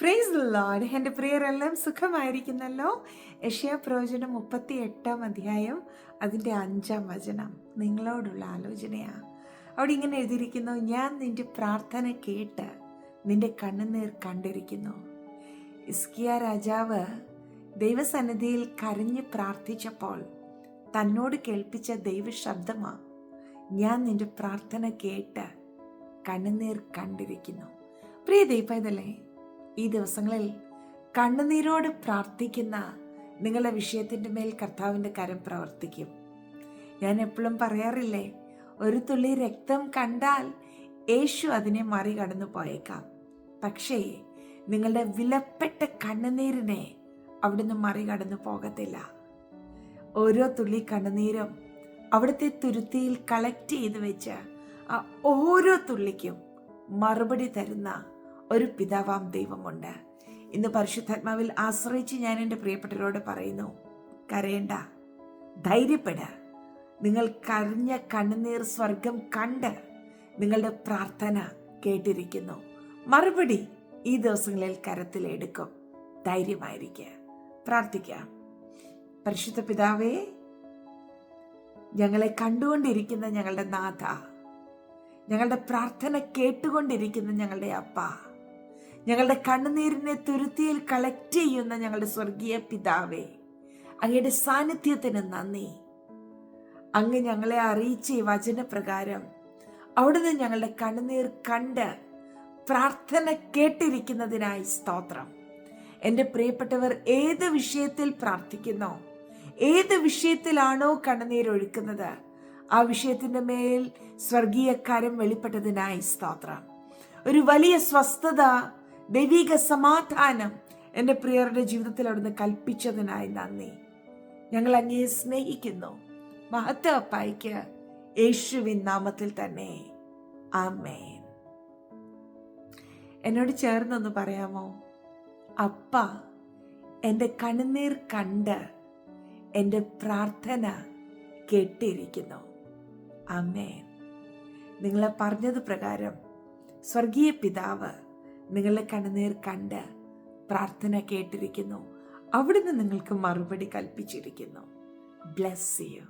Praise the Lord. എൻ്റെ പ്രിയരെല്ലാം സുഖമായിരിക്കുന്നല്ലോ. യെശയ്യാ പ്രവചനം 38-ാം അധ്യായം അതിൻ്റെ 5-ാം വചനം നിങ്ങളോടുള്ള ആലോചനയാണ്. അവിടെ ഇങ്ങനെ എഴുതിയിരിക്കുന്നു, ഞാൻ നിന്റെ പ്രാർത്ഥന കേട്ട് നിന്റെ കണ്ണുനീർ കണ്ടിരിക്കുന്നു. ഹിസ്കിയാ രാജാവ് ദൈവസന്നിധിയിൽ കരഞ്ഞ് പ്രാർത്ഥിച്ചപ്പോൾ തന്നോട് കേൾപ്പിച്ച ദൈവശബ്ദമാണ്, ഞാൻ നിന്റെ പ്രാർത്ഥന കേട്ട് കണ്ണുനീർ കണ്ടിരിക്കുന്നു. പ്രിയ ദൈവപൈതലേ, ഈ ദിവസങ്ങളിൽ കണ്ണുനീരോട് പ്രാർത്ഥിക്കുന്ന നിങ്ങളുടെ വിഷയത്തിൻ്റെ മേൽ കർത്താവിൻ്റെ കരം പ്രവർത്തിക്കും. ഞാൻ എപ്പോഴും പറയാറില്ലേ, ഒരു തുള്ളി രക്തം കണ്ടാൽ യേശു അതിനെ മറികടന്നു പോയേക്കാം, പക്ഷേ നിങ്ങളുടെ വിലപ്പെട്ട കണ്ണുനീരിനെ അവിടുന്ന് മറികടന്നു പോകത്തില്ല. ഓരോ തുള്ളി കണ്ണുനീരും അവിടുത്തെ തുരുത്തിയിൽ കളക്ട് ചെയ്ത് വെച്ച് ആ ഓരോ തുള്ളിക്കും മറുപടി തരുന്ന ഒരു പിതാവാം ദൈവമുണ്ട്. ഇന്ന് പരിശുദ്ധാത്മാവിൽ ആശ്രയിച്ച് ഞാൻ എൻ്റെ പ്രിയപ്പെട്ടവരോട് പറയുന്നു, കരയേണ്ട, ധൈര്യപ്പെട. നിങ്ങൾ കരഞ്ഞ കണ്ണുനീർ സ്വർഗം കണ്ട് നിങ്ങളുടെ പ്രാർത്ഥന കേട്ടിരിക്കുന്നു. മറുപടി ഈ ദിവസങ്ങളിൽ കരത്തിലെടുക്കും. ധൈര്യമായിരിക്കുക, പ്രാർത്ഥിക്കാം. പരിശുദ്ധ പിതാവേ, ഞങ്ങളെ കണ്ടുകൊണ്ടിരിക്കുന്ന ഞങ്ങളുടെ നാഥ, ഞങ്ങളുടെ പ്രാർത്ഥന കേട്ടുകൊണ്ടിരിക്കുന്ന ഞങ്ങളുടെ അപ്പ, ഞങ്ങളുടെ കണ്ണുനീരിനെ തുരുത്തിയിൽ കളക്ട് ചെയ്യുന്ന ഞങ്ങളുടെ സ്വർഗീയ പിതാവേ, അങ്ങയുടെ സാന്നിധ്യത്തിന് നന്ദി. അങ്ങ് ഞങ്ങളെ അറിയിച്ച ഈ വചനപ്രകാരം അവിടുന്ന് ഞങ്ങളുടെ കണ്ണുനീർ കണ്ട് പ്രാർത്ഥന കേട്ടിരിക്കുന്നതിനായി സ്തോത്രം. എൻ്റെ പ്രിയപ്പെട്ടവർ ഏത് വിഷയത്തിൽ പ്രാർത്ഥിക്കുന്നോ, ഏത് വിഷയത്തിലാണോ കണ്ണുനീരൊഴുക്കുന്നത്, ആ വിഷയത്തിൻ്റെ മേൽ സ്വർഗീയ കരം വെളിപ്പെട്ടതിനായി സ്തോത്രം. ഒരു വലിയ സ്വസ്ഥത, ദൈവിക സമാധാനം എൻ്റെ പ്രിയരുടെ ജീവിതത്തിൽ അവിടുന്ന് കൽപ്പിച്ചതിനായി നന്ദി. ഞങ്ങൾ അങ്ങയെ സ്നേഹിക്കുന്നു. മഹത്വ അപ്പായിക്ക് യേശുവിൻ നാമത്തിൽ തന്നെ ആമേൻ. എന്നോട് ചേർന്നൊന്ന് പറയാമോ? അപ്പ എൻ്റെ കണ്ണുനീർ കണ്ട് എൻ്റെ പ്രാർത്ഥന കേട്ടിരിക്കുന്നു. ആമേൻ. നിങ്ങളെ പറഞ്ഞത് പ്രകാരം സ്വർഗീയ പിതാവ് നിങ്ങളുടെ കണ്ണുനീർ കണ്ട് പ്രാർത്ഥന കേട്ടിരിക്കുന്നു. അവിടുന്ന് നിങ്ങൾക്ക് മറുപടി കൽപ്പിച്ചിരിക്കുന്നു. Bless you.